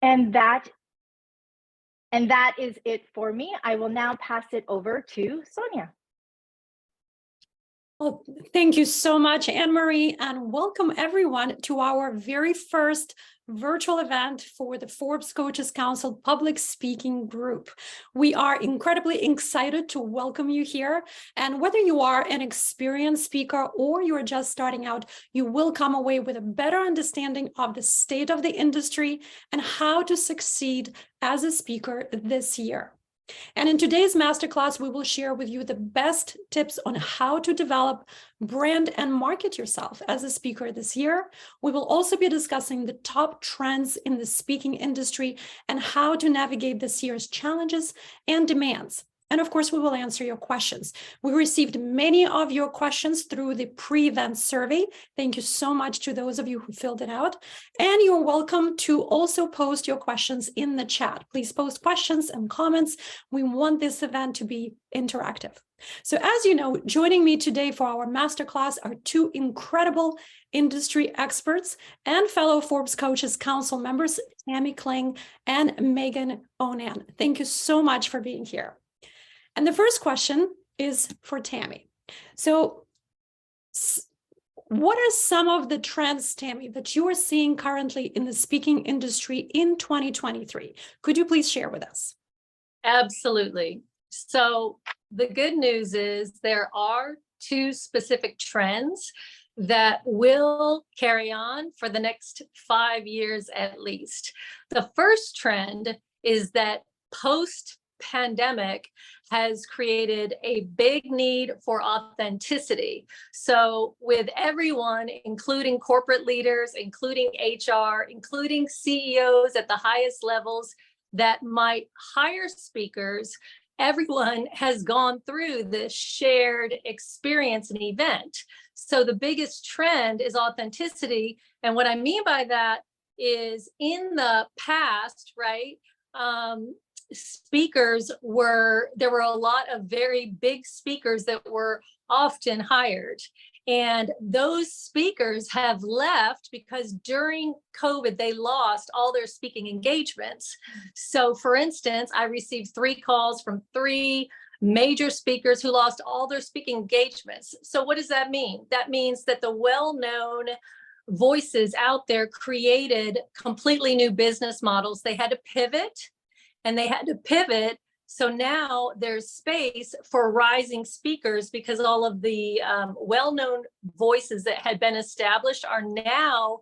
And that is it for me. I will now pass it over to Sonia. Well, thank you so much, Anne-Marie, and welcome everyone to our very first virtual event for the Forbes Coaches Council Public Speaking Group. We are incredibly excited to welcome you here. And whether you are an experienced speaker or you're just starting out, you will come away with a better understanding of the state of the industry and how to succeed as a speaker this year. And in today's masterclass, we will share with you the best tips on how to develop, brand, and market yourself as a speaker this year. We will also be discussing the top trends in the speaking industry and how to navigate this year's challenges and demands. And of course, we will answer your questions. We received many of your questions through the pre-event survey. Thank you so much to those of you who filled it out. And you're welcome to also post your questions in the chat. Please post questions and comments. We want this event to be interactive. So as you know, joining me today for our masterclass are two incredible industry experts and fellow Forbes Coaches Council members, Tammy Kling and Megan Onan. Thank you so much for being here. And the first question is for Tammy. So what are some of the trends, Tammy, that you are seeing currently in the speaking industry in 2023? Could you please share with us? Absolutely. So the good news is there are two specific trends that will carry on for the next 5 years at least. The first trend is that post-pandemic has created a big need for authenticity. So with everyone, including corporate leaders, including HR, including CEOs at the highest levels that might hire speakers, everyone has gone through this shared experience and event. So the biggest trend is authenticity. And what I mean by that is in the past, right? There were a lot of very big speakers that were often hired. And those speakers have left because during COVID, they lost all their speaking engagements. So for instance, I received 3 calls from 3 major speakers who lost all their speaking engagements. So what does that mean? That means that the well-known voices out there created completely new business models. They had to pivot. And they had to pivot. So now there's space for rising speakers because all of the well-known voices that had been established are now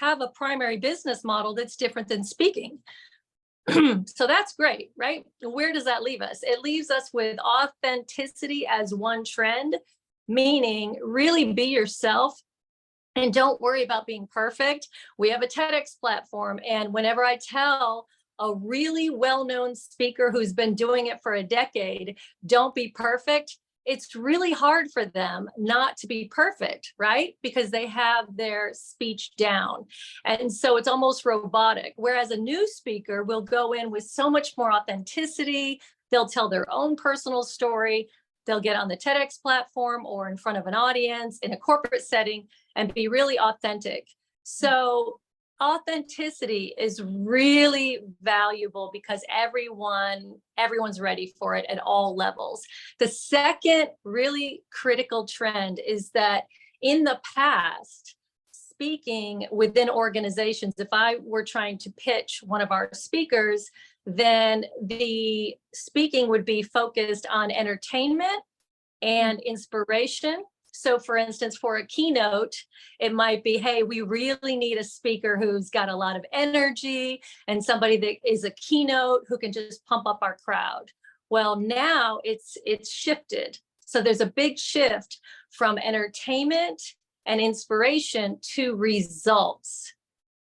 have a primary business model that's different than speaking. So that's great, right? Where does that leave us? It leaves us with authenticity as one trend, meaning really be yourself. And don't worry about being perfect. We have a TEDx platform. And whenever I tell a really well-known speaker who's been doing it for a decade, don't be perfect, it's really hard for them not to be perfect, right? Because they have their speech down. And so it's almost robotic. Whereas a new speaker will go in with so much more authenticity. They'll tell their own personal story. They'll get on the TEDx platform or in front of an audience in a corporate setting and be really authentic. So authenticity is really valuable because everyone's ready for it at all levels. The second really critical trend is that in the past, speaking within organizations, if I were trying to pitch one of our speakers, then the speaking would be focused on entertainment and inspiration. So for instance, for a keynote, it might be, hey, we really need a speaker who's got a lot of energy and somebody that is a keynote who can just pump up our crowd. Well, now it's shifted. So there's a big shift from entertainment and inspiration to results.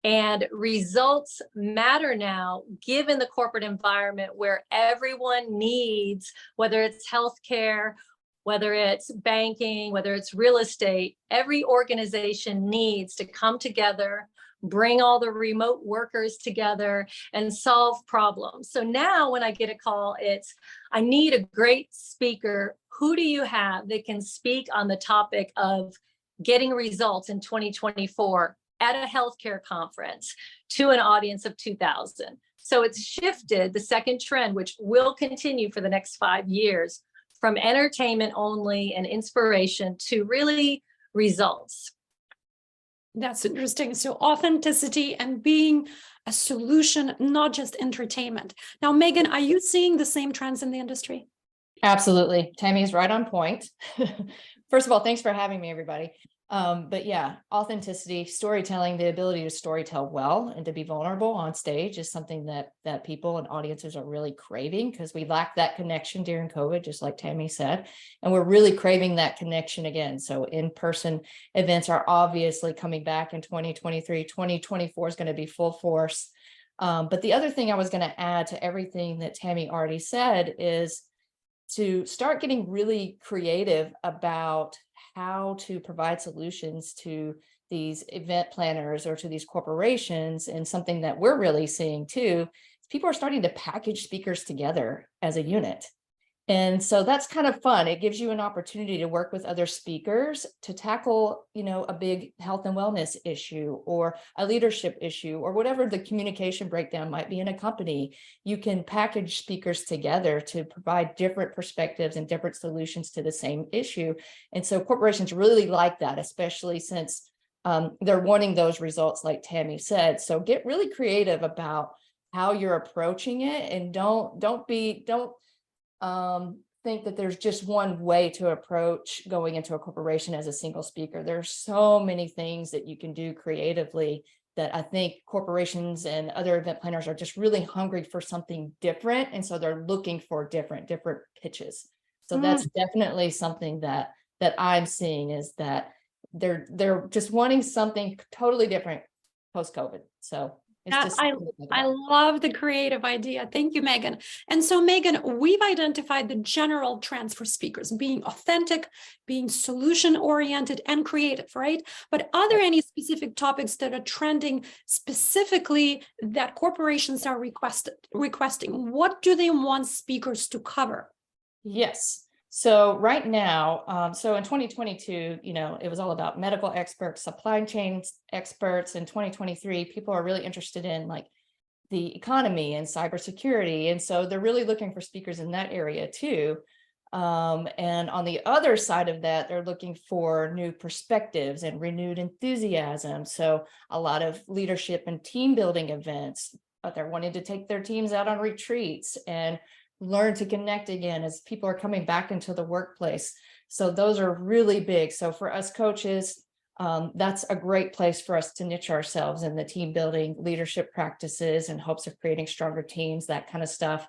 And results matter now, given the corporate environment where everyone needs, whether it's healthcare, whether it's banking, whether it's real estate, every organization needs to come together, bring all the remote workers together and solve problems. So now when I get a call, it's, I need a great speaker. Who do you have that can speak on the topic of getting results in 2024? at a healthcare conference to an audience of 2,000. So it's shifted the second trend, which will continue for the next 5 years, from entertainment only and inspiration to really results. That's interesting. So authenticity and being a solution, not just entertainment. Now, Megan, are you seeing the same trends in the industry? Absolutely. Tammy's right on point. First of all, thanks for having me, everybody. But yeah, authenticity, storytelling, the ability to storytell well and to be vulnerable on stage is something that people and audiences are really craving, because we lacked that connection during COVID, just like Tammy said, and we're really craving that connection again. So in-person events are obviously coming back in 2023. 2024 is going to be full force. But the other thing I was going to add to everything that Tammy already said is to start getting really creative about how to provide solutions to these event planners or to these corporations. And something that we're really seeing too, is people are starting to package speakers together as a unit. And so that's kind of fun. It gives you an opportunity to work with other speakers to tackle, a big health and wellness issue or a leadership issue or whatever the communication breakdown might be in a company. You can package speakers together to provide different perspectives and different solutions to the same issue. And so corporations really like that, especially since they're wanting those results, like Tammy said. So get really creative about how you're approaching it, and don't think that there's just one way to approach going into a corporation as a single speaker. There's so many things that you can do creatively that I think corporations and other event planners are just really hungry for something different. And so they're looking for different pitches. So that's definitely something that I'm seeing, is that they're just wanting something totally different post-COVID. So I love the creative idea. Thank you, Megan. And so, Megan, we've identified the general trends for speakers: being authentic, being solution-oriented, and creative, right? But are there any specific topics that are trending specifically that corporations are requesting? What do they want speakers to cover? Yes. So right now, so in 2022, it was all about medical experts, supply chain experts. In 2023, people are really interested in like the economy and cybersecurity. And so they're really looking for speakers in that area too. And on the other side of that, they're looking for new perspectives and renewed enthusiasm. So a lot of leadership and team building events, but they're wanting to take their teams out on retreats and learn to connect again as people are coming back into the workplace. So those are really big. So for us coaches, that's a great place for us to niche ourselves in the team building, leadership practices in hopes of creating stronger teams, that kind of stuff.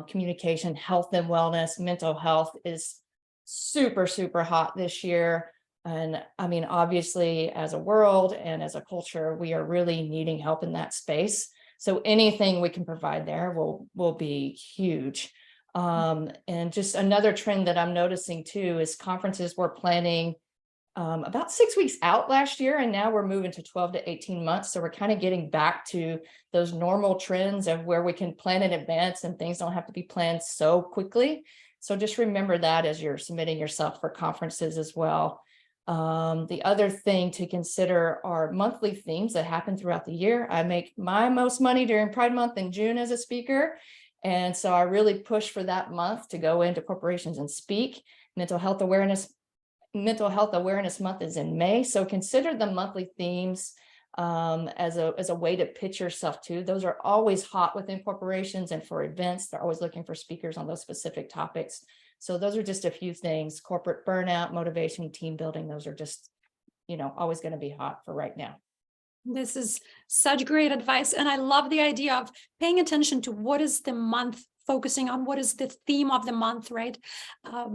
Communication, health and wellness, mental health is super, super hot this year. And I mean, obviously, as a world and as a culture, we are really needing help in that space. So anything we can provide there will be huge. And just another trend that I'm noticing too is conferences we're planning about 6 weeks out last year, and now we're moving to 12 to 18 months. So we're kind of getting back to those normal trends of where we can plan in advance and things don't have to be planned so quickly. So just remember that as you're submitting yourself for conferences as well. The other thing to consider are monthly themes that happen throughout the year. I make my most money during Pride Month in June as a speaker. And so I really push for that month to go into corporations and speak. Mental Health Awareness Month is in May. So consider the monthly themes as a way to pitch yourself to. Those are always hot within corporations, and for events, they're always looking for speakers on those specific topics. So those are just a few things: corporate burnout, motivation, team building. Those are just, always going to be hot for right now. This is such great advice. And I love the idea of paying attention to what is the month focusing on, what is the theme of the month, right?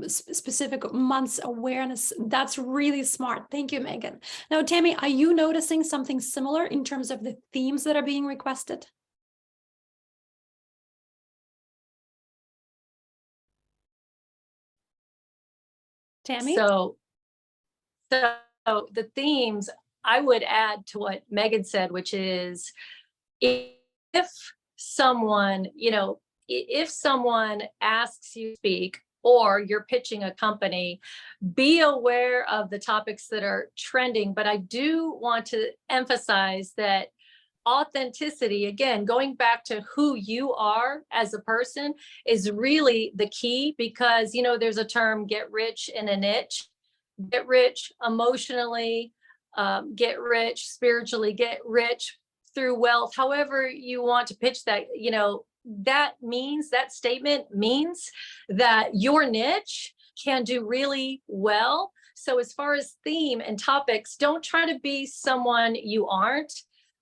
Specific months awareness. That's really smart. Thank you, Megan. Now, Tammy, are you noticing something similar in terms of the themes that are being requested? Tammy? So the themes I would add to what Megan said, which is if someone, if someone asks you to speak, or you're pitching a company, be aware of the topics that are trending. But I do want to emphasize that authenticity, again, going back to who you are as a person, is really the key, because, you know, there's a term, get rich in a niche. Get rich emotionally, get rich spiritually, get rich through wealth, however you want to pitch that. You know, that statement means that your niche can do really well. So as far as theme and topics, don't try to be someone you aren't.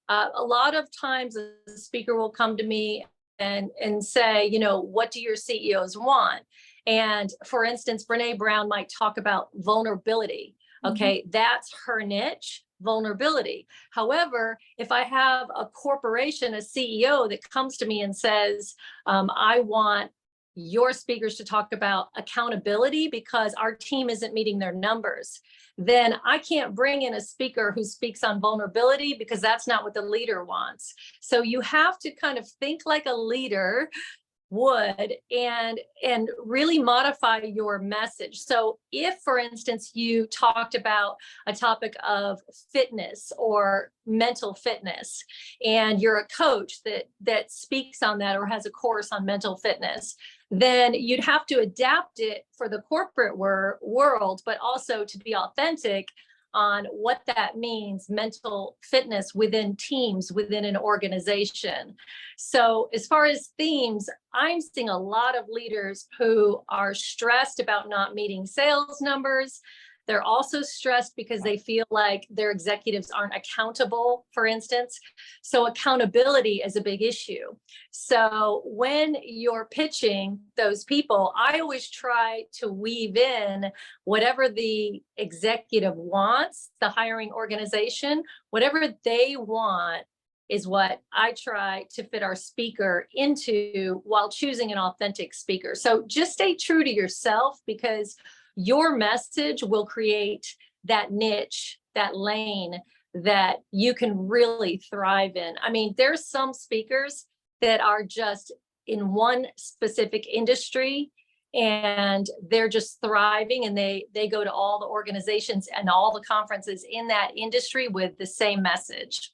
A lot of times a speaker will come to me and say, you know, what do your CEOs want? And for instance, Brene Brown might talk about vulnerability. Okay, that's her niche, vulnerability. However, if I have a corporation, a CEO that comes to me and says, I want your speakers to talk about accountability because our team isn't meeting their numbers, then I can't bring in a speaker who speaks on vulnerability, because that's not what the leader wants. So you have to kind of think like a leader would, and really modify your message. So if, for instance, you talked about a topic of fitness or mental fitness, and you're a coach that speaks on that or has a course on mental fitness, then you'd have to adapt it for the corporate world, but also to be authentic on what that means, mental fitness within teams, within an organization. So as far as themes, I'm seeing a lot of leaders who are stressed about not meeting sales numbers. They're also stressed because they feel like their executives aren't accountable, for instance. So accountability is a big issue. So when you're pitching those people, I always try to weave in whatever the executive wants, the hiring organization, whatever they want is what I try to fit our speaker into while choosing an authentic speaker. So just stay true to yourself, because your message will create that niche, that lane that you can really thrive in. I mean, there's some speakers that are just in one specific industry and they're just thriving, and they go to all the organizations and all the conferences in that industry with the same message.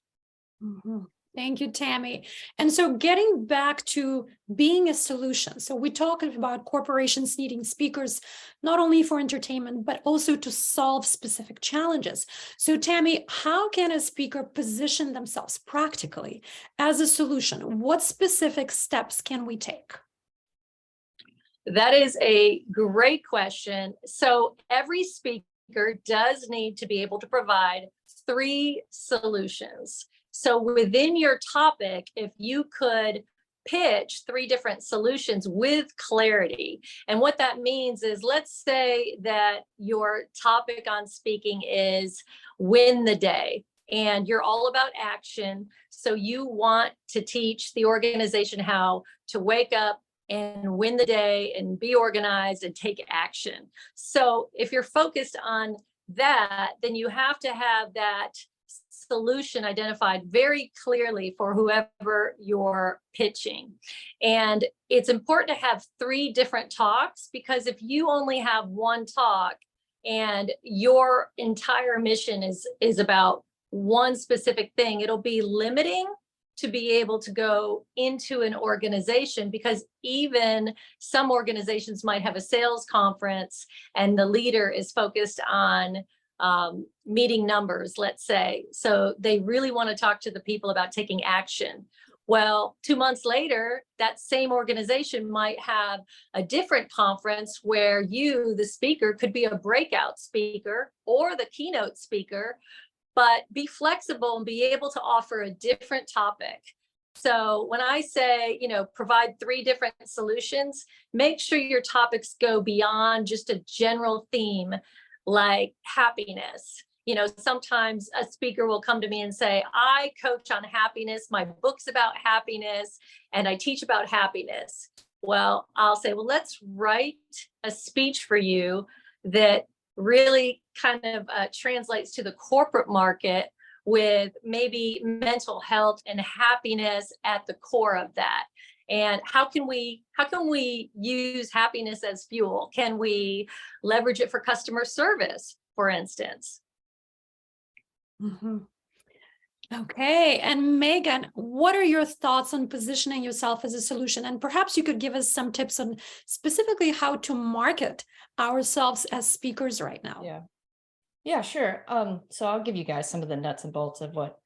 Thank you, Tammy. And so getting back to being a solution. So we talked about corporations needing speakers, not only for entertainment, but also to solve specific challenges. So Tammy, how can a speaker position themselves practically as a solution? What specific steps can we take? That is a great question. So every speaker does need to be able to provide 3 solutions. So within your topic, if you could pitch 3 different solutions with clarity, and what that means is, let's say that your topic on speaking is win the day, and you're all about action. So you want to teach the organization how to wake up and win the day and be organized and take action. So if you're focused on that, then you have to have that solution identified very clearly for whoever you're pitching. And it's important to have 3 different talks, because if you only have one talk and your entire mission is about one specific thing, it'll be limiting to be able to go into an organization, because even some organizations might have a sales conference and the leader is focused on meeting numbers, let's say. So they really want to talk to the people about taking action. Well, 2 months later, that same organization might have a different conference where you, the speaker, could be a breakout speaker or the keynote speaker, but be flexible and be able to offer a different topic. So when I say, provide 3 different solutions, make sure your topics go beyond just a general theme like happiness. Sometimes a speaker will come to me and say, I coach on happiness, my book's about happiness, and I teach about happiness. Well, I'll say, well, let's write a speech for you that really kind of translates to the corporate market, with maybe mental health and happiness at the core of that. And how can we use happiness as fuel? Can we leverage it for customer service, for instance? Mhm. Okay, and Megan, what are your thoughts on positioning yourself as a solution? And perhaps you could give us some tips on specifically how to market ourselves as speakers right now. Yeah, sure. So I'll give you guys some of the nuts and bolts of what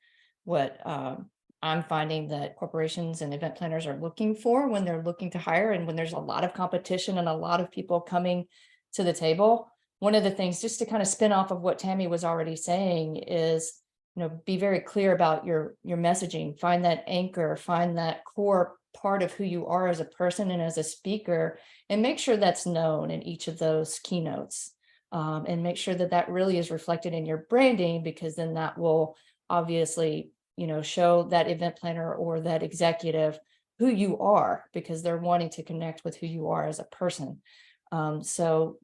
I'm finding that corporations and event planners are looking for when they're looking to hire, and when there's a lot of competition and a lot of people coming to the table. One of the things, just to kind of spin off of what Tammy was already saying, is, be very clear about your messaging. Find that anchor, find that core part of who you are as a person and as a speaker, and make sure that's known in each of those keynotes. And make sure that that really is reflected in your branding, because then that will obviously, show that event planner or that executive who you are, because they're wanting to connect with who you are as a person. So,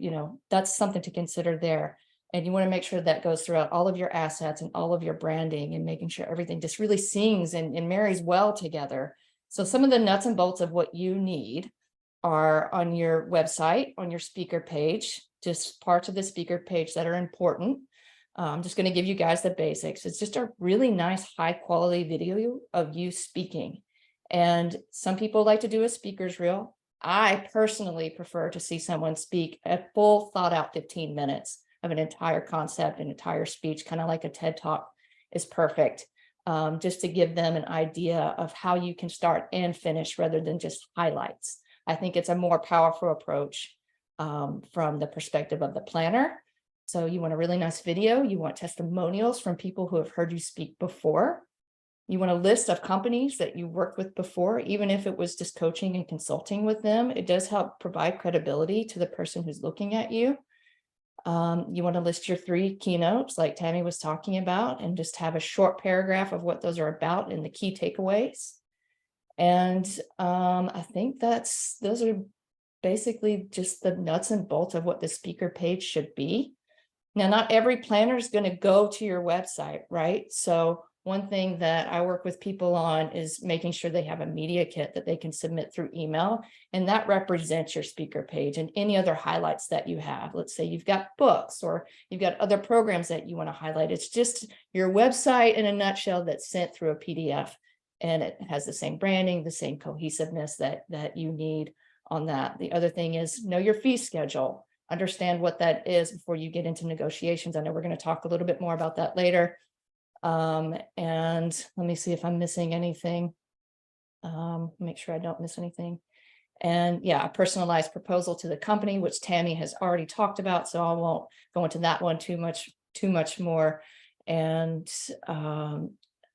that's something to consider there. And you want to make sure that goes throughout all of your assets and all of your branding, and making sure everything just really sings and marries well together. So some of the nuts and bolts of what you need are on your website, on your speaker page, just parts of the speaker page that are important. I'm just going to give you guys the basics. It's just a really nice, high quality video of you speaking. And some people like to do a speaker's reel. I personally prefer to see someone speak a full thought out 15 minutes of an entire concept, an entire speech, kind of like a TED Talk is perfect. Just to give them an idea of how you can start and finish rather than just highlights. I think it's a more powerful approach from the perspective of the planner. So you want a really nice video. You want testimonials from people who have heard you speak before. You want a list of companies that you worked with before, even if it was just coaching and consulting with them. It does help provide credibility to the person who's looking at you. You want to list your 3 keynotes like Tammy was talking about, and just have a short paragraph of what those are about and the key takeaways. And I think those are basically just the nuts and bolts of what the speaker page should be. Now, not every planner is going to go to your website, right? So one thing that I work with people on is making sure they have a media kit that they can submit through email, and that represents your speaker page and any other highlights that you have. Let's say you've got books or you've got other programs that you want to highlight. It's just your website in a nutshell that's sent through a PDF, and it has the same branding, the same cohesiveness that you need on that. The other thing is know your fee schedule. Understand what that is before you get into negotiations. I know we're going to talk a little bit more about that later. And let me see if I'm missing anything. Make sure I don't miss anything. And yeah, a personalized proposal to the company, which Tammy has already talked about, so I won't go into that one too much more. And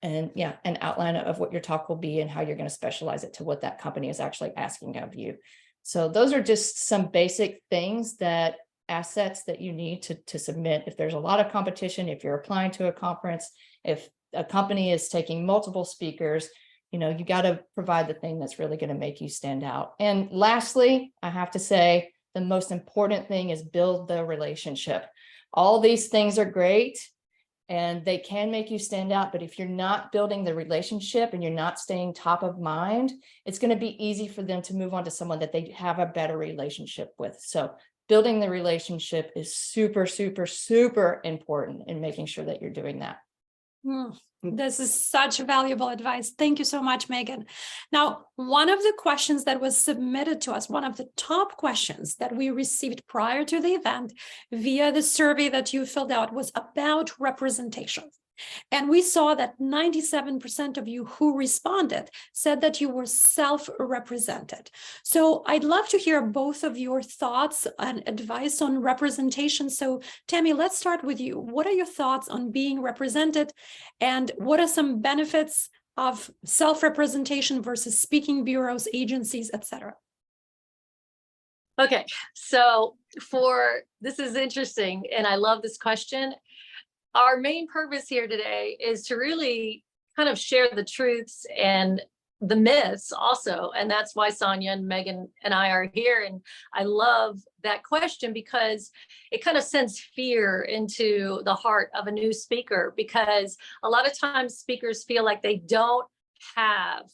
yeah, an outline of what your talk will be and how you're going to specialize it to what that company is actually asking of you. So those are just some basic things, that assets that you need to submit. If there's a lot of competition, if you're applying to a conference, if a company is taking multiple speakers, you got to provide the thing that's really going to make you stand out. And lastly, I have to say, the most important thing is build the relationship. All these things are great and they can make you stand out, but if you're not building the relationship and you're not staying top of mind, it's going to be easy for them to move on to someone that they have a better relationship with. So building the relationship is super, super, super important in making sure that you're doing that. This is such valuable advice. Thank you so much, Megan. Now, one of the questions that was submitted to us, one of the top questions that we received prior to the event via the survey that you filled out, was about representation. And we saw that 97% of you who responded said that you were self-represented. So I'd love to hear both of your thoughts and advice on representation. So Tammy, let's start with you. What are your thoughts on being represented, and what are some benefits of self-representation versus speaking bureaus, agencies, etc.? Okay, so this is interesting, and I love this question. Our main purpose here today is to really kind of share the truths and the myths also. And that's why Sonia and Megan and I are here. And I love that question because it kind of sends fear into the heart of a new speaker, because a lot of times speakers feel like they don't have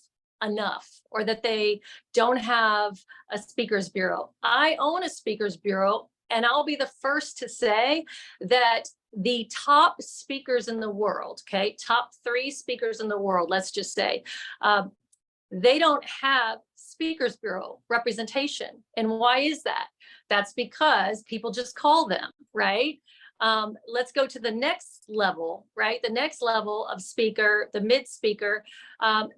enough or that they don't have a speakers bureau. I own a speakers bureau, and I'll be the first to say that the top speakers in the world, okay, top 3 speakers in the world, let's just say, they don't have speakers bureau representation. And why is that? That's because people just call them, right? Let's go to the next level, right? The next level of speaker, the mid speaker,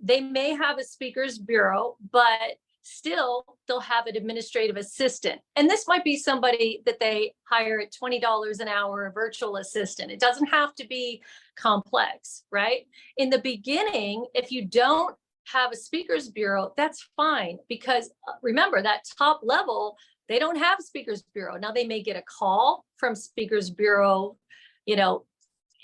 they may have a speakers bureau, but still they'll have an administrative assistant. And this might be somebody that they hire at $20 an hour, a virtual assistant. It doesn't have to be complex, right? In the beginning, if you don't have a speakers bureau, that's fine, because remember that top level, they don't have a speakers bureau. Now they may get a call from speakers bureau,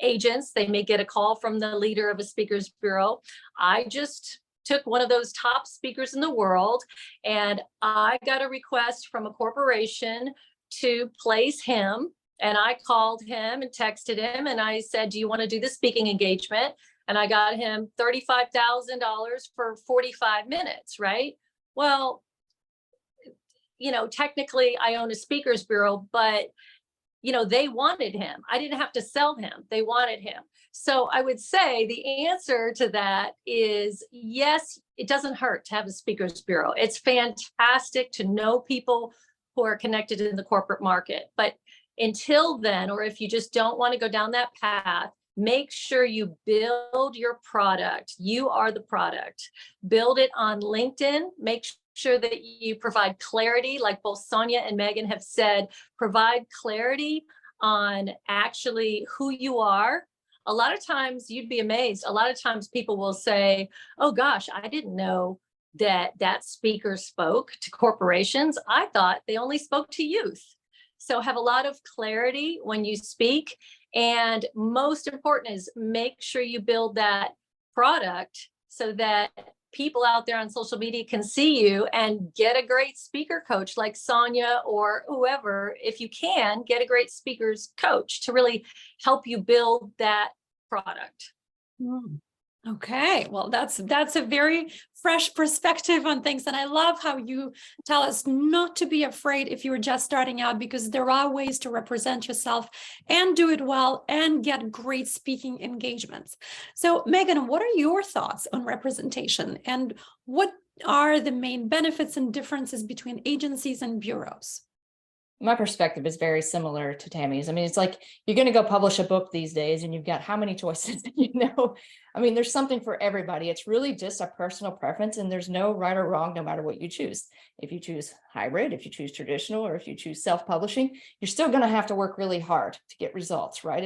agents. They may get a call from the leader of a speakers bureau. I just took one of those top speakers in the world, and I got a request from a corporation to place him. And I called him and texted him, and I said, do you want to do the speaking engagement? And I got him $35,000 for 45 minutes, right? Well, technically I own a speakers bureau, but they wanted him. I didn't have to sell him. They wanted him. So I would say the answer to that is yes, it doesn't hurt to have a speakers bureau. It's fantastic to know people who are connected in the corporate market. But until then, or if you just don't want to go down that path, make sure you build your product. You are the product. Build it on LinkedIn. Make sure that you provide clarity, like both Sonia and Megan have said, provide clarity on actually who you are. A lot of times, you'd be amazed. A lot of times people will say, oh gosh, I didn't know that speaker spoke to corporations. I thought they only spoke to youth. So have a lot of clarity when you speak. And most important is make sure you build that product so that people out there on social media can see you and get a great speaker coach like Sonia or whoever. If you can, get a great speakers coach to really help you build that product. Okay, well, that's a very fresh perspective on things. And I love how you tell us not to be afraid if you're just starting out, because there are ways to represent yourself and do it well and get great speaking engagements. So Megan, what are your thoughts on representation, and what are the main benefits and differences between agencies and bureaus? My perspective is very similar to Tammy's. I mean, it's like you're going to go publish a book these days and you've got how many choices, I mean, there's something for everybody. It's really just a personal preference, and there's no right or wrong, no matter what you choose. If you choose hybrid, if you choose traditional, or if you choose self-publishing, you're still going to have to work really hard to get results, right?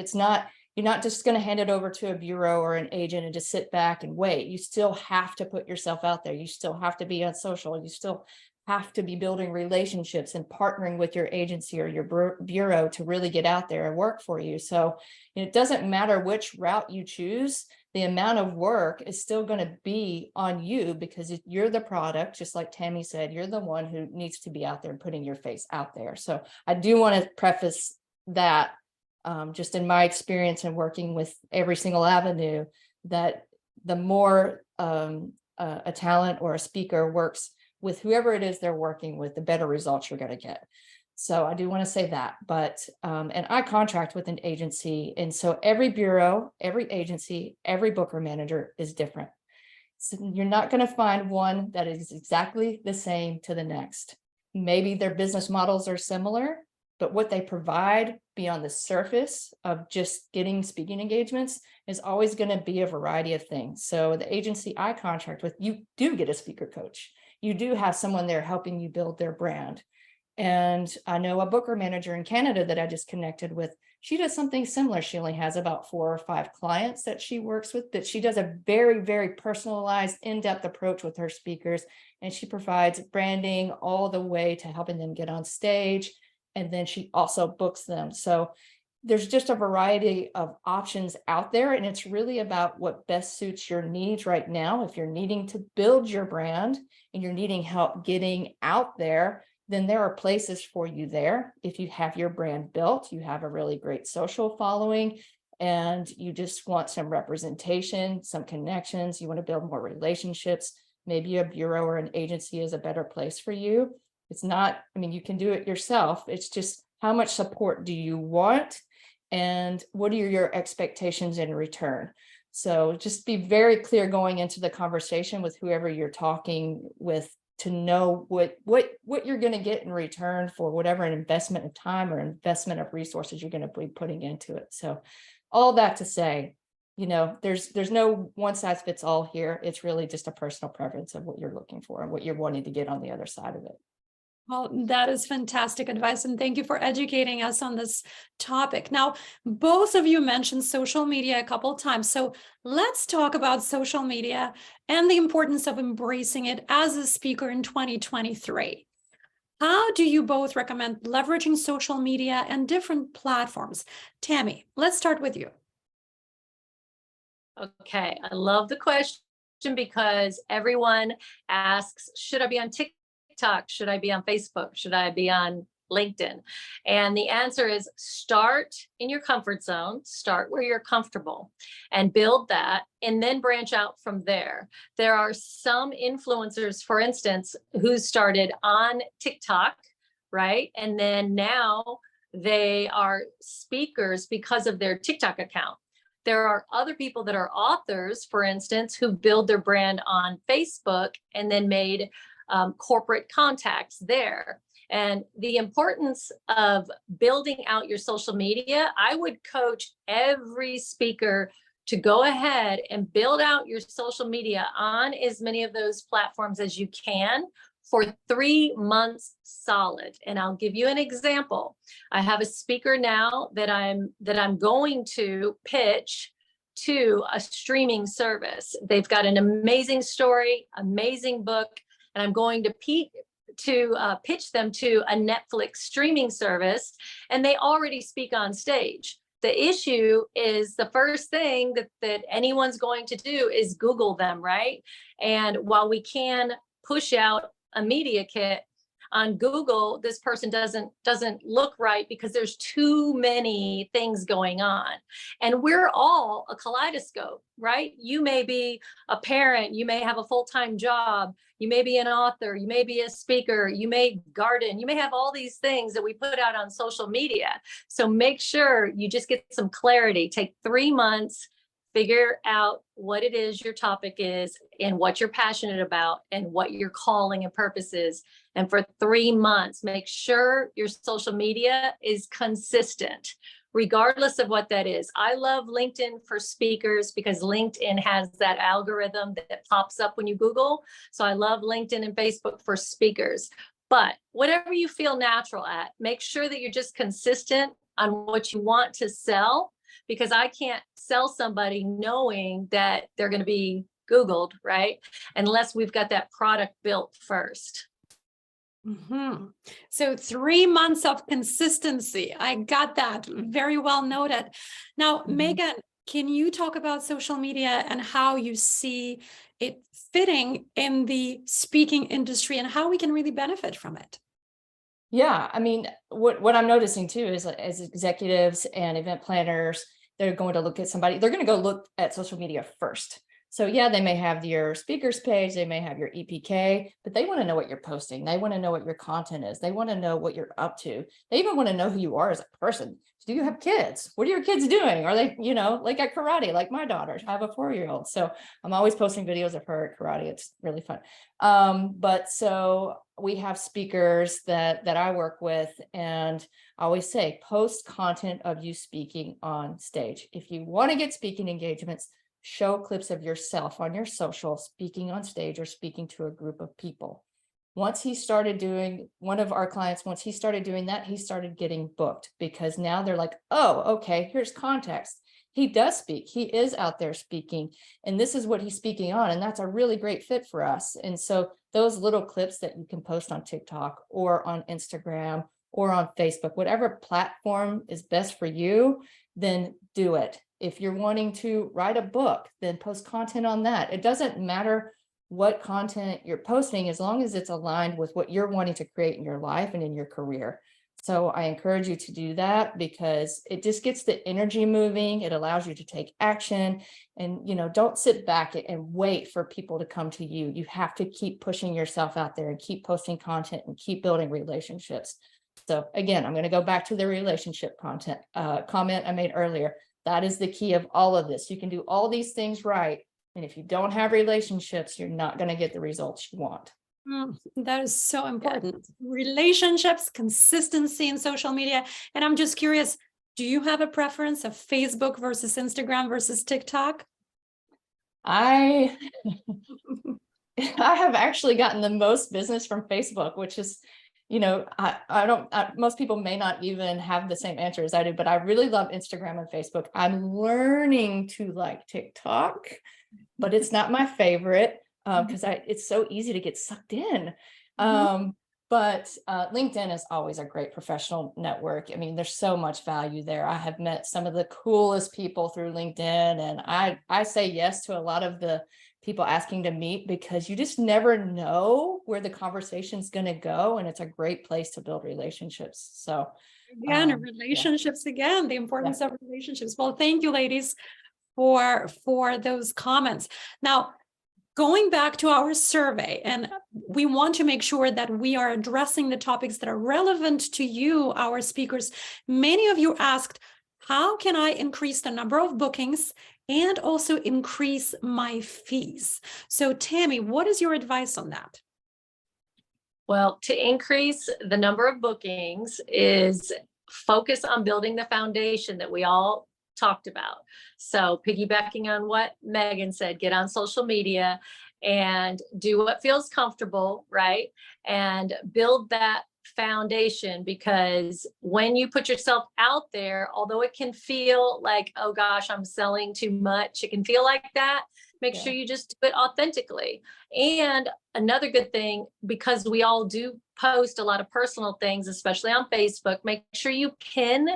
You're not just going to hand it over to a bureau or an agent and just sit back and wait. You still have to put yourself out there. You still have to be on social. You still have to be building relationships and partnering with your agency or your bureau to really get out there and work for you. So it doesn't matter which route you choose, the amount of work is still going to be on you, because you're the product. Just like Tammy said, you're the one who needs to be out there and putting your face out there. So I do want to preface that just in my experience and working with every single avenue, that the more a talent or a speaker works with whoever it is they're working with, the better results you're going to get. So I do want to say that, but, and I contract with an agency. And so every bureau, every agency, every booker manager is different. So you're not going to find one that is exactly the same to the next. Maybe their business models are similar, but what they provide beyond the surface of just getting speaking engagements is always going to be a variety of things. So the agency I contract with, you do get a speaker coach. You do have someone there helping you build their brand. And I know a booker manager in Canada that I just connected with. She does something similar. She only has about 4 or 5 clients that she works with, but she does a very, very personalized, in-depth approach with her speakers. And she provides branding all the way to helping them get on stage. And then she also books them. So there's just a variety of options out there. And it's really about what best suits your needs right now. If you're needing to build your brand and you're needing help getting out there, then there are places for you there. If you have your brand built, you have a really great social following, and you just want some representation, some connections, you want to build more relationships, maybe a bureau or an agency is a better place for you. It's not, I mean, you can do it yourself. It's just how much support do you want? And what are your expectations in return? So just be very clear going into the conversation with whoever you're talking with to know what you're going to get in return for whatever an investment of time or investment of resources you're going to be putting into it. So all that to say, there's no one size fits all here. It's really just a personal preference of what you're looking for and what you're wanting to get on the other side of it. Well, that is fantastic advice. And thank you for educating us on this topic. Now, both of you mentioned social media a couple of times. So let's talk about social media and the importance of embracing it as a speaker in 2023. How do you both recommend leveraging social media and different platforms? Tammy, let's start with you. Okay, I love the question because everyone asks, should I be on TikTok? Should I be on Facebook? Should I be on LinkedIn? And the answer is start in your comfort zone, start where you're comfortable and build that, and then branch out from there. There are some influencers, for instance, who started on TikTok, right? And then now they are speakers because of their TikTok account. There are other people that are authors, for instance, who build their brand on Facebook and then made corporate contacts there. And the importance of building out your social media, I would coach every speaker to go ahead and build out your social media on as many of those platforms as you can for 3 months solid. And I'll give you an example. I have a speaker now that I'm going to pitch to a streaming service. They've got an amazing story, amazing book, and I'm going to pitch them to a Netflix streaming service, and they already speak on stage. The issue is the first thing that anyone's going to do is Google them, right? And while we can push out a media kit on Google, this person doesn't look right because there's too many things going on. And we're all a kaleidoscope, right? You may be a parent, you may have a full-time job, you may be an author, you may be a speaker, you may garden, you may have all these things that we put out on social media. So make sure you just get some clarity. Take 3 months, figure out what it is your topic is and what you're passionate about and what your calling and purpose is. And for 3 months, make sure your social media is consistent, regardless of what that is. I love LinkedIn for speakers because LinkedIn has that algorithm that pops up when you Google. So I love LinkedIn and Facebook for speakers. But whatever you feel natural at, make sure that you're just consistent on what you want to sell, because I can't sell somebody knowing that they're going to be Googled, right? Unless we've got that product built first. Mm-hmm. So 3 months of consistency. I got that. Very well noted. Now, Megan, can you talk about social media and how you see it fitting in the speaking industry and how we can really benefit from it? Yeah, I mean, what I'm noticing too is as executives and event planners, they're going to look at somebody, they're going to go look at social media first. So yeah, they may have your speakers page, they may have your EPK, but they want to know what you're posting. They want to know what your content is. They want to know what you're up to. They even want to know who you are as a person. Do you have kids? What are your kids doing? Are they, like at karate, like my daughter? I have a 4-year-old. So I'm always posting videos of her at karate. It's really fun. But so we have speakers that I work with, and I always say, post content of you speaking on stage. If you want to get speaking engagements, show clips of yourself on your social, speaking on stage or speaking to a group of people. Once he started doing, one of our clients, once he started doing that, he started getting booked because now they're like, oh, okay, here's context. He does speak. He is out there speaking, and this is what he's speaking on. And that's a really great fit for us. And so those little clips that you can post on TikTok or on Instagram or on Facebook, whatever platform is best for you, then do it. If you're wanting to write a book, then post content on that. It doesn't matter what content you're posting as long as it's aligned with what you're wanting to create in your life and in your career. So I encourage you to do that because it just gets the energy moving. It allows you to take action and, don't sit back and wait for people to come to you. You have to keep pushing yourself out there and keep posting content and keep building relationships. So again, I'm going to go back to the relationship comment I made earlier. That is the key of all of this. You can do all these things right. And if you don't have relationships, you're not going to get the results you want. That is so important. Relationships, consistency in social media. And I'm just curious, do you have a preference of Facebook versus Instagram versus TikTok? I have actually gotten the most business from Facebook, which is, most people may not even have the same answer as I do, but I really love Instagram and Facebook. I'm learning to like TikTok, but it's not my favorite. Because it's so easy to get sucked in. But LinkedIn is always a great professional network. I mean, there's so much value there. I have met some of the coolest people through LinkedIn, and I say yes to a lot of the people asking to meet because you just never know where the conversation's going to go, and it's a great place to build relationships. So again, relationships again, the importance of relationships. Well, thank you, ladies, for those comments. Now, going back to our survey, and we want to make sure that we are addressing the topics that are relevant to you, our speakers. Many of you asked, how can I increase the number of bookings and also increase my fees? So Tammy, what is your advice on that? Well, to increase the number of bookings is focus on building the foundation that we all talked about. So piggybacking on what Megan said, get on social media and do what feels comfortable, right? And build that foundation, because when you put yourself out there, although it can feel like, oh gosh, I'm selling too much, it can feel like that. Make sure you just do it authentically. And another good thing, because we all do post a lot of personal things, especially on Facebook, make sure you pin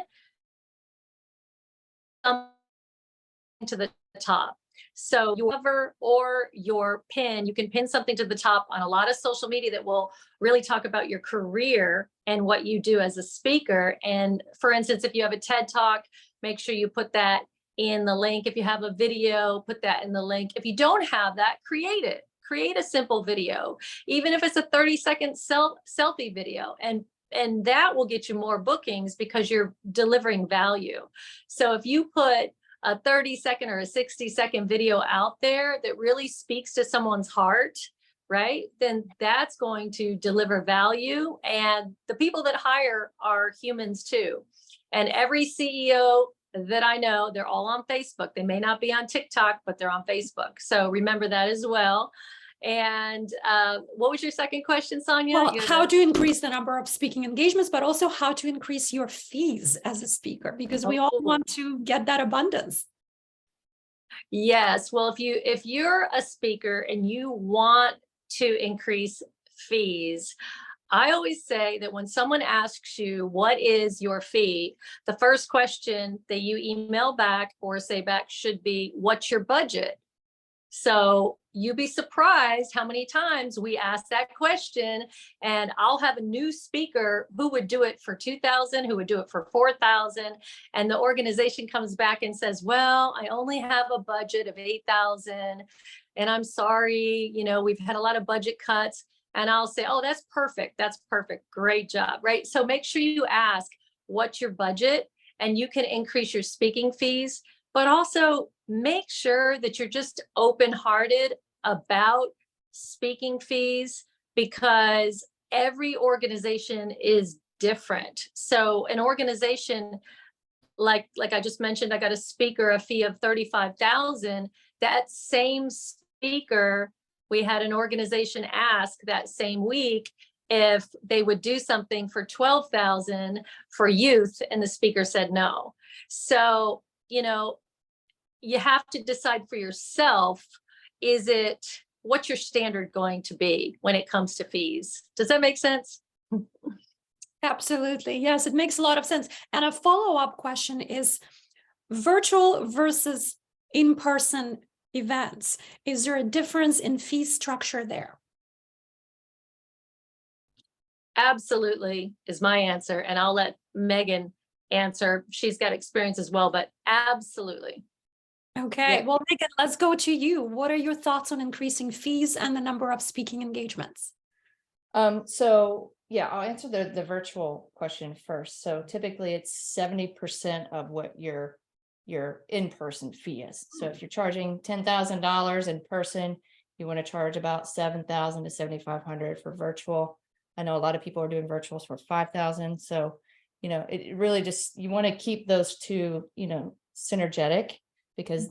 to the top. So your cover or your pin, you can pin something to the top on a lot of social media that will really talk about your career and what you do as a speaker. And for instance, if you have a TED Talk, make sure you put that in the link. If you have a video, put that in the link. If you don't have that, create it. Create a simple video, even if it's a 30-second selfie video, and that will get you more bookings because you're delivering value. So if you put a 30-second or a 60-second video out there that really speaks to someone's heart, right, then that's going to deliver value. And the people that hire are humans too. And every CEO that I know, they're all on Facebook. They may not be on TikTok, but they're on Facebook. So remember that as well. And what was your second question, Sonia? Well, how to increase the number of speaking engagements, but also how to increase your fees as a speaker, because we all want to get that abundance. Yes. Well, if you're a speaker and you want to increase fees, I always say that when someone asks you, what is your fee? The first question that you email back or say back should be, what's your budget? So you'd be surprised how many times we ask that question, and I'll have a new speaker who would do it for $2,000, who would do it for $4,000. And the organization comes back and says, well, I only have a budget of $8,000 and I'm sorry, we've had a lot of budget cuts. And I'll say, oh, that's perfect. That's perfect. Great job. Right. So make sure you ask what's your budget, and you can increase your speaking fees, but also make sure that you're just open-hearted about speaking fees, because every organization is different. So an organization like I just mentioned, I got a speaker, a fee of $35,000. That same speaker, we had an organization ask that same week if they would do something for $12,000 for youth, and the speaker said no. So, you have to decide for yourself, what's your standard going to be when it comes to fees? Does that make sense? Absolutely. Yes, it makes a lot of sense. And a follow-up question is virtual versus in-person events. Is there a difference in fee structure there? Absolutely is my answer. And I'll let Megan answer. She's got experience as well, but absolutely. Okay, Yeah. well, Megan, let's go to you. What are your thoughts on increasing fees and the number of speaking engagements? So yeah, I'll answer the virtual question first. So typically it's 70% of what your in-person fee is. So if you're charging $10,000 in person, you want to charge about 7,000 to 7,500 for virtual. I know a lot of people are doing virtuals for 5,000. So, you know, it really just, you want to keep those two, you know, synergetic, because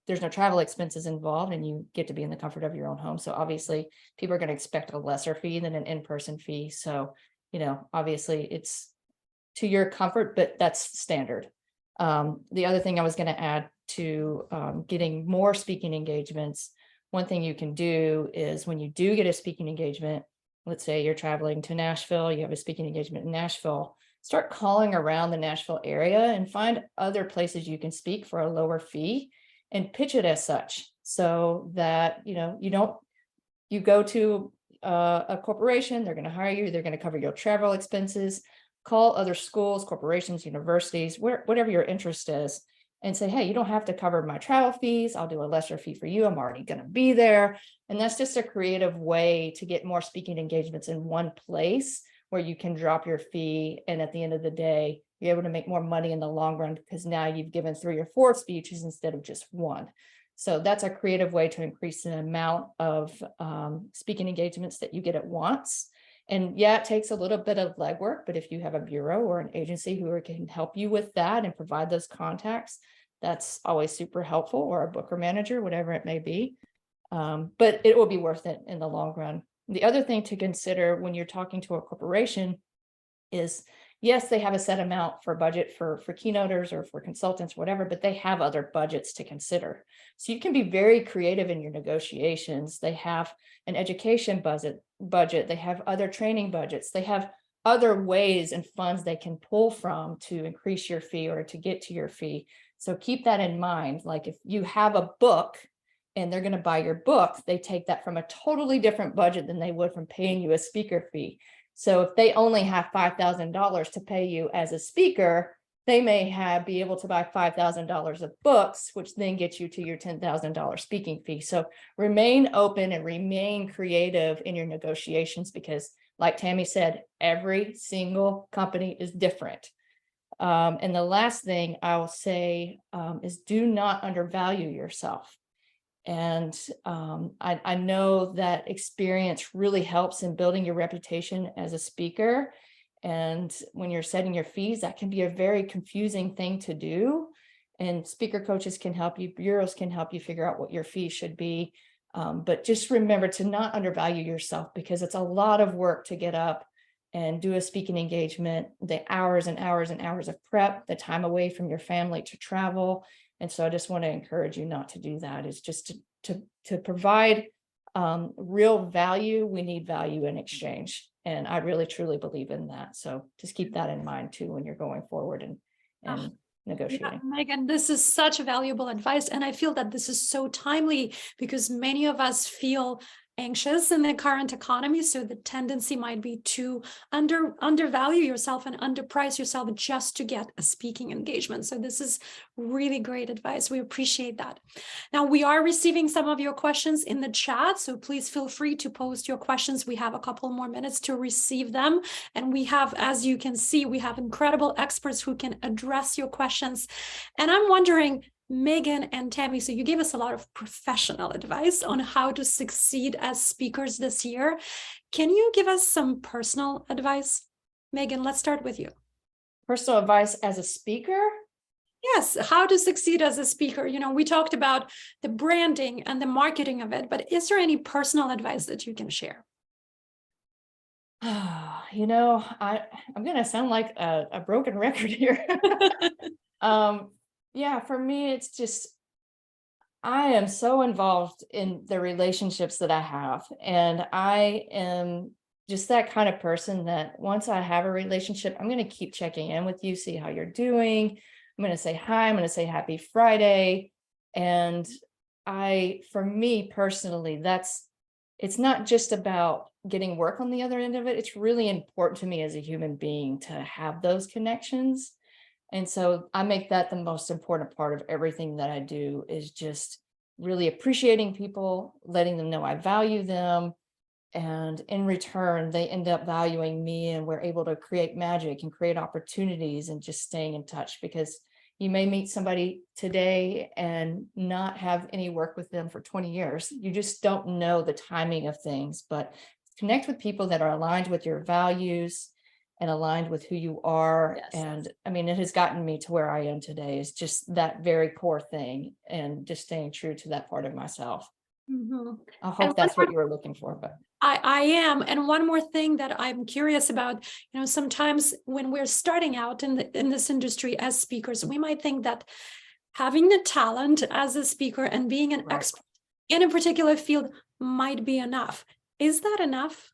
there's no travel expenses involved and you get to be in the comfort of your own home. So obviously people are going to expect a lesser fee than an in-person fee. So, you know, obviously it's to your comfort, but that's standard. The other thing I was going to add to getting more speaking engagements, one thing you can do is when you do get a speaking engagement, let's say you're traveling to Nashville, you have a speaking engagement in Nashville, start calling around the Nashville area and find other places you can speak for a lower fee and pitch it as such, so that, you know, you go to a corporation, they're going to hire you, they're going to cover your travel expenses, call other schools, corporations, universities, whatever your interest is, and say, hey, you don't have to cover my travel fees. I'll do a lesser fee for you. I'm already going to be there. And that's just a creative way to get more speaking engagements in one place where you can drop your fee. And at the end of the day, you're able to make more money in the long run, because now you've given 3 or 4 speeches instead of just one. So that's a creative way to increase the amount of speaking engagements that you get at once. And yeah, it takes a little bit of legwork, but if you have a bureau or an agency who can help you with that and provide those contacts, that's always super helpful, or a booker manager, whatever it may be. But it will be worth it in the long run. The other thing to consider when you're talking to a corporation is, yes, they have a set amount for budget for keynoters or for consultants, whatever, but they have other budgets to consider. So you can be very creative in your negotiations. They have an education budget, they have other training budgets, they have other ways and funds they can pull from to increase your fee or to get to your fee. So keep that in mind. Like if you have a book and they're going to buy your book, they take that from a totally different budget than they would from paying you a speaker fee. So if they only have $5,000 to pay you as a speaker, they may be able to buy $5,000 of books, which then gets you to your $10,000 speaking fee. So remain open and remain creative in your negotiations, because like Tammy said, every single company is different. And the last thing I will say is do not undervalue yourself. And I know that experience really helps in building your reputation as a speaker. And when you're setting your fees, that can be a very confusing thing to do. And speaker coaches can help you, bureaus can help you figure out what your fee should be. But just remember to not undervalue yourself, because it's a lot of work to get up and do a speaking engagement, the hours and hours and hours of prep, the time away from your family to travel. And so I just want to encourage you not to do that. It's just to provide real value. We need value in exchange. And I really, truly believe in that. So just keep that in mind too, when you're going forward and negotiating. Yeah, Megan, this is such valuable advice. And I feel that this is so timely, because many of us feel anxious in the current economy. So the tendency might be to undervalue yourself and underprice yourself just to get a speaking engagement. So this is really great advice. We appreciate that. Now, we are receiving some of your questions in the chat, so please feel free to post your questions. We have a couple more minutes to receive them. And we have, as you can see, we have incredible experts who can address your questions. And I'm wondering, Megan and Tammy, so you gave us a lot of professional advice on how to succeed as speakers this year. Can you give us some personal advice? Megan, let's start with you. Personal advice as a speaker? Yes, how to succeed as a speaker. You know, we talked about the branding and the marketing of it, but is there any personal advice that you can share? You know, I'm going to sound like a broken record here. Yeah, for me, it's just, I am so involved in the relationships that I have. And I am just that kind of person that once I have a relationship, I'm going to keep checking in with you, see how you're doing. I'm going to say hi, I'm going to say happy Friday. And for me personally, it's not just about getting work on the other end of it, it's really important to me as a human being to have those connections. And so I make that the most important part of everything that I do, is just really appreciating people, letting them know I value them. And in return, they end up valuing me, and we're able to create magic and create opportunities and just staying in touch, because you may meet somebody today and not have any work with them for 20 years. You just don't know the timing of things, but connect with people that are aligned with your values and aligned with who you are. Yes. And I mean, it has gotten me to where I am today, is just that very core thing, and just staying true to that part of myself. Mhm. I And hope that's what you were looking for, but I am. And one more thing that I'm curious about, sometimes when we're starting out in this industry as speakers, we might think that having the talent as a speaker and being an Right. expert in a particular field might be enough. Is that enough?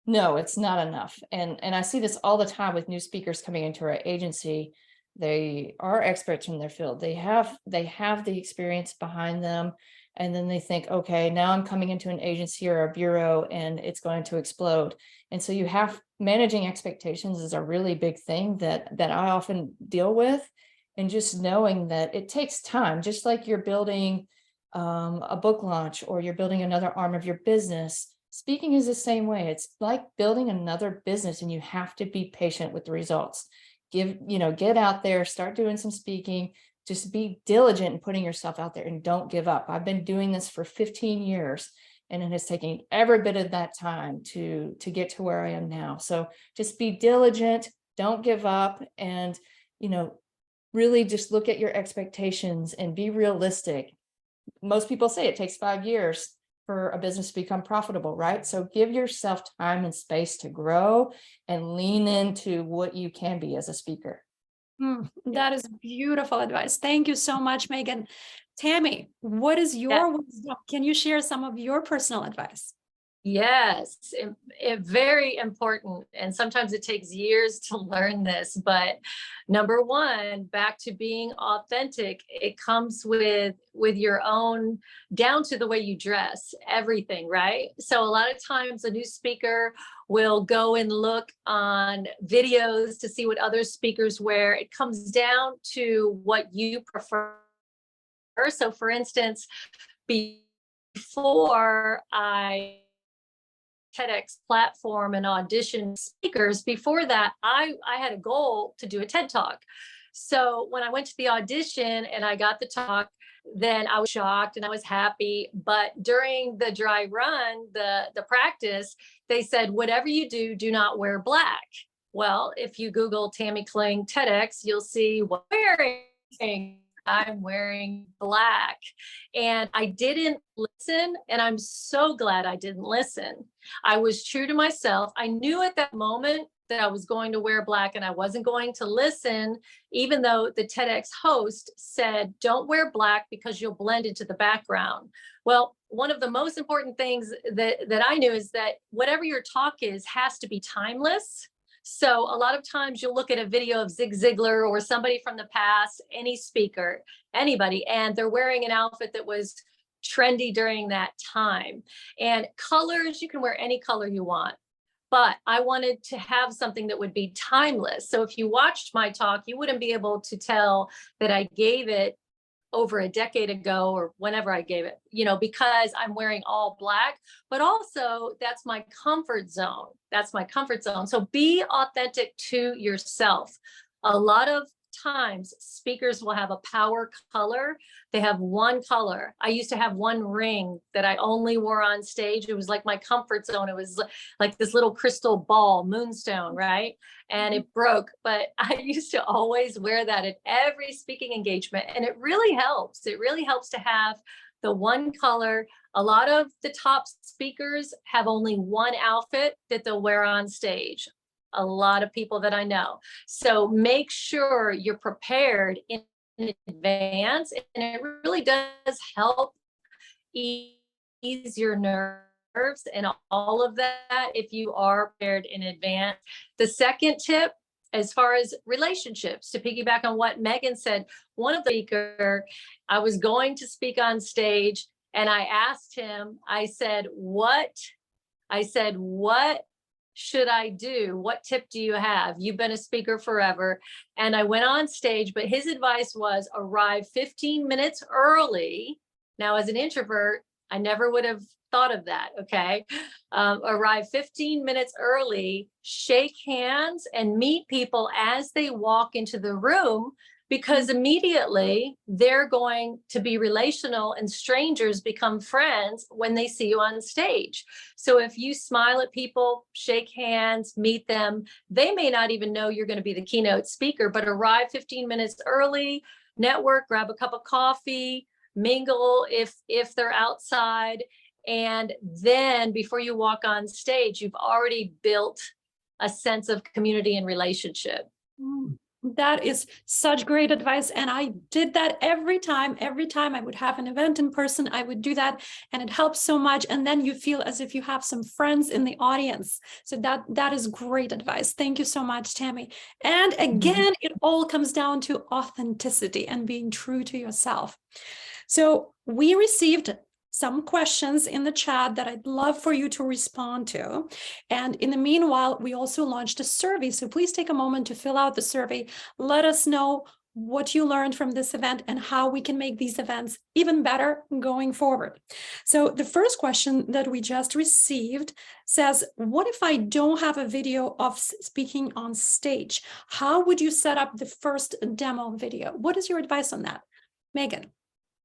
no, it's not enough. And I see this all the time with new speakers coming into our agency. They are experts in their field. They have the experience behind them. And then they think, okay, now I'm coming into an agency or a bureau and it's going to explode. And so managing expectations is a really big thing that I often deal with. And just knowing that it takes time, just like you're building a book launch, or you're building another arm of your business. Speaking is the same way. It's like building another business, and you have to be patient with the results. Get out there, start doing some speaking, just be diligent in putting yourself out there, and don't give up. I've been doing this for 15 years, and it has taken every bit of that time to get to where I am now. So just be diligent, don't give up, and, really just look at your expectations and be realistic. Most people say it takes 5 years for a business to become profitable, right? So give yourself time and space to grow and lean into what you can be as a speaker. That is beautiful advice. Thank you so much, Megan. Tammy, what is your wisdom? Can you share some of your personal advice? Yes, very important. And sometimes it takes years to learn this, but number one, back to being authentic, it comes with your own, down to the way you dress, everything, right? So a lot of times a new speaker will go and look on videos to see what other speakers wear. It comes down to what you prefer. So for instance, before I TEDx platform and audition speakers, before that, I had a goal to do a TED Talk. So when I went to the audition and I got the talk, then I was shocked and I was happy. But during the dry run, the practice, they said, whatever you do, do not wear black. Well, if you Google Tammy Kling TEDx, you'll see what I'm wearing. I'm wearing black. And I didn't listen. And I'm so glad I didn't listen. I was true to myself. I knew at that moment that I was going to wear black, and I wasn't going to listen, even though the TEDx host said, don't wear black because you'll blend into the background. Well, one of the most important things that I knew is that whatever your talk is has to be timeless. So a lot of times you'll look at a video of Zig Ziglar or somebody from the past, any speaker, anybody, and they're wearing an outfit that was trendy during that time. And colors, you can wear any color you want. But I wanted to have something that would be timeless. So if you watched my talk, you wouldn't be able to tell that I gave it over a decade ago or whenever I gave it, because I'm wearing all black, but also that's my comfort zone. That's my comfort zone. So be authentic to yourself. A lot of times speakers will have a power color. They have one color. I used to have one ring that I only wore on stage. It was like my comfort zone. It was like this little crystal ball, moonstone, right? And it broke, but I used to always wear that at every speaking engagement. And it really helps. It really helps to have the one color. A lot of the top speakers have only one outfit that they'll wear on stage. A lot of people that I know. So make sure you're prepared in advance. And it really does help ease your nerves and all of that if you are prepared in advance. The second tip, as far as relationships, to piggyback on what Megan said, one of the speakers, I was going to speak on stage and I asked him, I said, I said, what should I do? What tip do you have? You've been a speaker forever. And I went on stage, but his advice was arrive 15 minutes early. Now, as an introvert, I never would have thought of that. Okay. Arrive 15 minutes early, shake hands, and meet people as they walk into the room, because immediately they're going to be relational and strangers become friends when they see you on stage. So if you smile at people, shake hands, meet them, they may not even know you're going to be the keynote speaker, but arrive 15 minutes early, network, grab a cup of coffee, mingle if they're outside. And then before you walk on stage, you've already built a sense of community and relationship. That is such great advice. And I did that every time I would have an event in person, I would do that, and it helps so much. And then you feel as if you have some friends in the audience. So that is great advice. Thank you so much, Tammy. And again, it all comes down to authenticity and being true to yourself. So we received some questions in the chat that I'd love for you to respond to. And in the meanwhile, we also launched a survey. So please take a moment to fill out the survey. Let us know what you learned from this event and how we can make these events even better going forward. So the first question that we just received says, what if I don't have a video of speaking on stage? How would you set up the first demo video? What is your advice on that? Megan?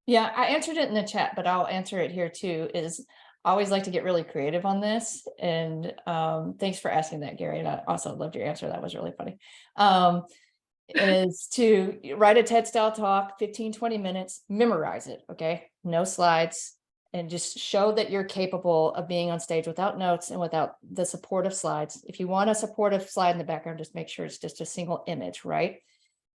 Yeah, I answered it in the chat, but I'll answer it here too, is I always like to get really creative on this. And thanks for asking that, Gary. And I also loved your answer. That was really funny. Is to write a TED style talk, 15, 20 minutes, memorize it. Okay. No slides, and just show that you're capable of being on stage without notes and without the supportive slides. If you want a supportive slide in the background, just make sure it's just a single image, right?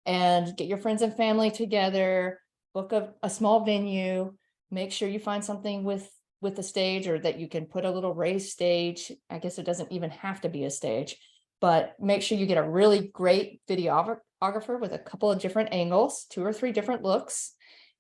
And get your friends and family together. Book a small venue, make sure you find something with the stage, or that you can put a little raised stage. I guess it doesn't even have to be a stage, but make sure you get a really great videographer with a couple of different angles, 2 or 3 different looks,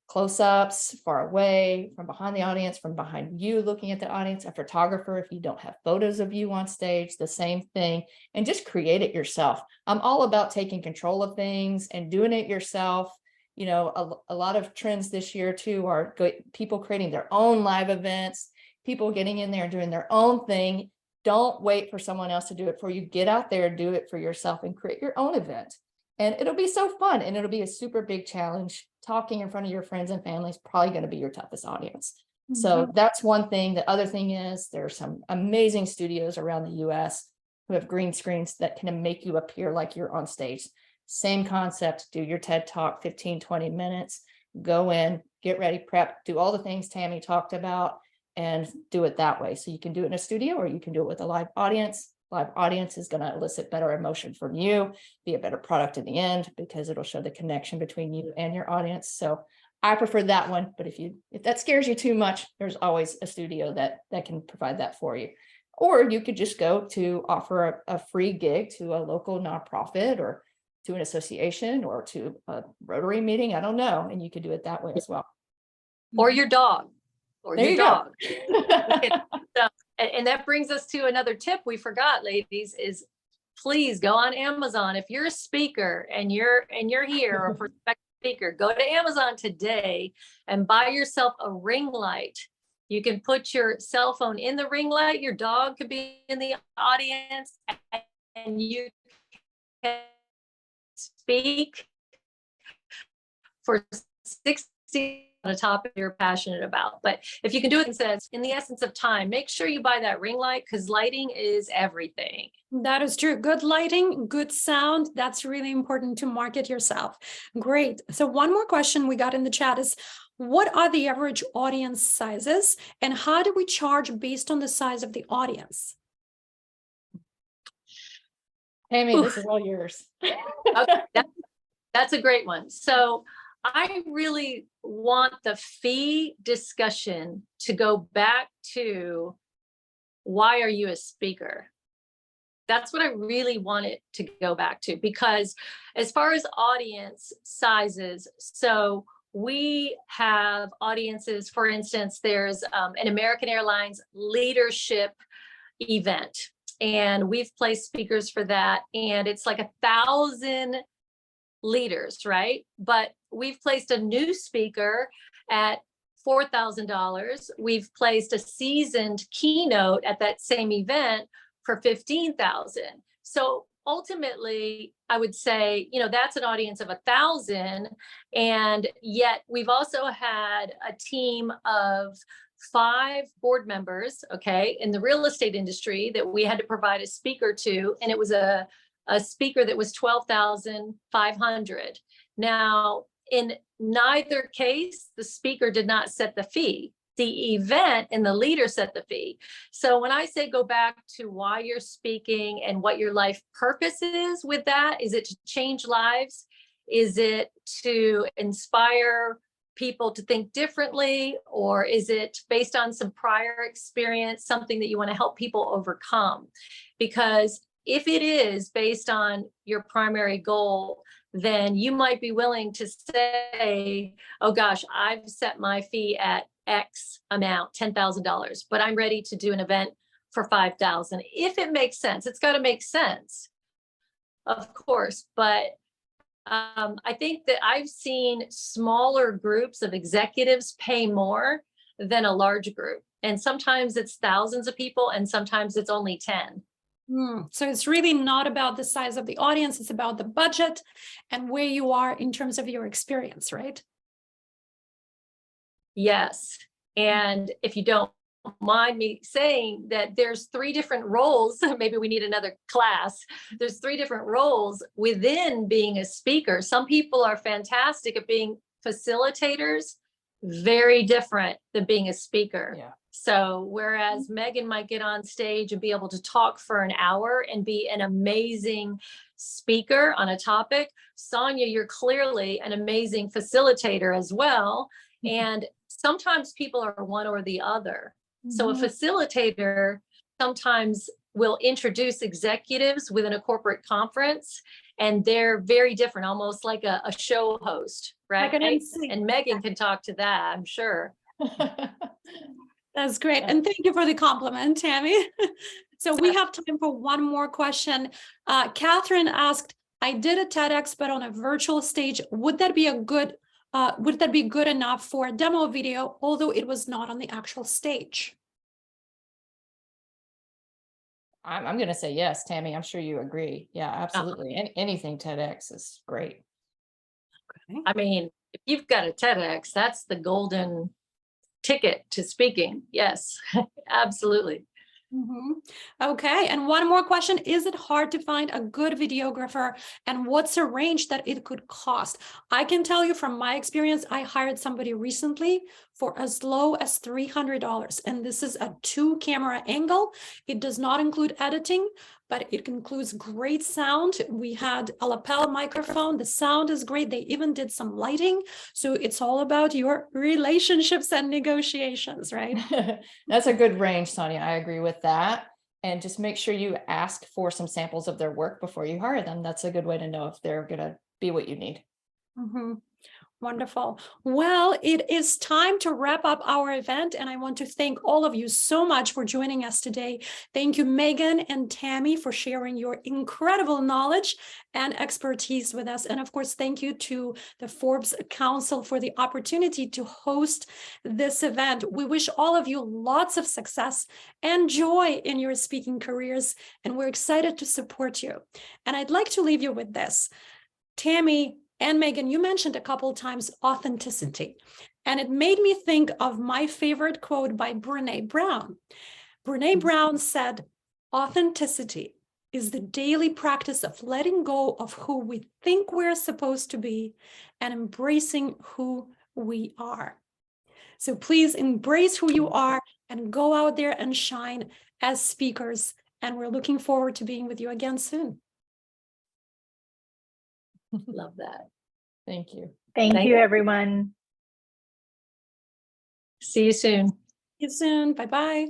close-ups, far away, from behind the audience, from behind you looking at the audience, a photographer if you don't have photos of you on stage, the same thing, and just create it yourself. I'm all about taking control of things and doing it yourself. You know, a lot of trends this year too are people creating their own live events, people getting in there and doing their own thing. Don't wait for someone else to do it for you. Get out there, do it for yourself, and create your own event. And it'll be so fun, and it'll be a super big challenge. Talking in front of your friends and family is probably going to be your toughest audience. So that's one thing. The other thing is there's some amazing studios around the US who have green screens that can make you appear like you're on stage. Same concept, do your TED talk, 15, 20 minutes, go in, get ready, prep, do all the things Tammy talked about, and do it that way. So you can do it in a studio, or you can do it with a live audience. Live audience is going to elicit better emotion from you, be a better product in the end, because it'll show the connection between you and your audience. So I prefer that one, but if that scares you too much, there's always a studio that can provide that for you. Or you could just go to offer a free gig to a local nonprofit, or to an association, or to a Rotary meeting. I don't know. And you could do it that way as well. Or your dog. Or There your you dog. go. And that brings us to another tip we forgot, ladies, is please go on Amazon. If you're a speaker and you're here, or a prospective speaker, go to Amazon today and buy yourself a ring light. You can put your cell phone in the ring light. Your dog could be in the audience, and you can speak for 60 on a topic you're passionate about. But if you can do it in the essence of time, make sure you buy that ring light, because lighting is everything. That is true. Good lighting, good sound. That's really important to market yourself. Great. So one more question we got in the chat is, what are the average audience sizes, and how do we charge based on the size of the audience? Tammy, this is all yours. Okay, that's a great one. So I really want the fee discussion to go back to, why are you a speaker? That's what I really want it to go back to, because as far as audience sizes, so we have audiences, for instance, there's an American Airlines leadership event. And we've placed speakers for that. And it's like 1,000 leaders, right? But we've placed a new speaker at $4,000. We've placed a seasoned keynote at that same event for $15,000. So ultimately, I would say, that's an audience of 1,000. And yet we've also had a team of 5 board members, okay, in the real estate industry that we had to provide a speaker to. And it was a speaker that was $12,500. Now, in neither case, the speaker did not set the fee. The event and the leader set the fee. So when I say go back to why you're speaking and what your life purpose is with that, is it to change lives? Is it to inspire people to think differently? Or is it based on some prior experience, something that you want to help people overcome? Because if it is based on your primary goal, then you might be willing to say, oh gosh, I've set my fee at X amount, $10,000, but I'm ready to do an event for $5,000. If it makes sense, it's got to make sense, of course. But I think that I've seen smaller groups of executives pay more than a large group. And sometimes it's thousands of people and sometimes it's only 10. So it's really not about the size of the audience, it's about the budget and where you are in terms of your experience, right? Yes. And if you don't mind me saying that there's 3 different roles, maybe we need another class. There's 3 different roles within being a speaker. Some people are fantastic at being facilitators, very different than being a speaker. Yeah. So whereas Megan might get on stage and be able to talk for an hour and be an amazing speaker on a topic, Sonia, you're clearly an amazing facilitator as well. And sometimes people are one or the other. So a facilitator sometimes will introduce executives within a corporate conference, and they're very different, almost like a show host, right? Like an MC. And Megan can talk to that, I'm sure. That's great. And thank you for the compliment, Tammy. So we have time for one more question. Catherine asked, I did a TEDx, but on a virtual stage. Would that be good enough for a demo video, although it was not on the actual stage? I'm going to say yes, Tammy. I'm sure you agree. Yeah, absolutely. Anything TEDx is great. Okay. I mean, if you've got a TEDx, that's the golden ticket to speaking. Yes, absolutely. Okay, and one more question. Is it hard to find a good videographer, and what's a range that it could cost? I can tell you from my experience, I hired somebody recently for as low as $300, and this is a 2-camera angle. It does not include editing, but it includes great sound. We had a lapel microphone. The sound is great. They even did some lighting. So it's all about your relationships and negotiations, right? That's a good range, Sonia. I agree with that. And just make sure you ask for some samples of their work before you hire them. That's a good way to know if they're going to be what you need. Wonderful. Well, it is time to wrap up our event, and I want to thank all of you so much for joining us today. Thank you, Megan and Tammy, for sharing your incredible knowledge and expertise with us. And of course, thank you to the Forbes Council for the opportunity to host this event. We wish all of you lots of success and joy in your speaking careers, and we're excited to support you. And I'd like to leave you with this. Tammy and Megan, you mentioned a couple of times authenticity, and it made me think of my favorite quote by Brené Brown. Brené Brown said, authenticity is the daily practice of letting go of who we think we're supposed to be and embracing who we are. So please embrace who you are and go out there and shine as speakers. And we're looking forward to being with you again soon. Love that. Thank you. Thank you, everyone. See you soon. See you soon. Bye-bye.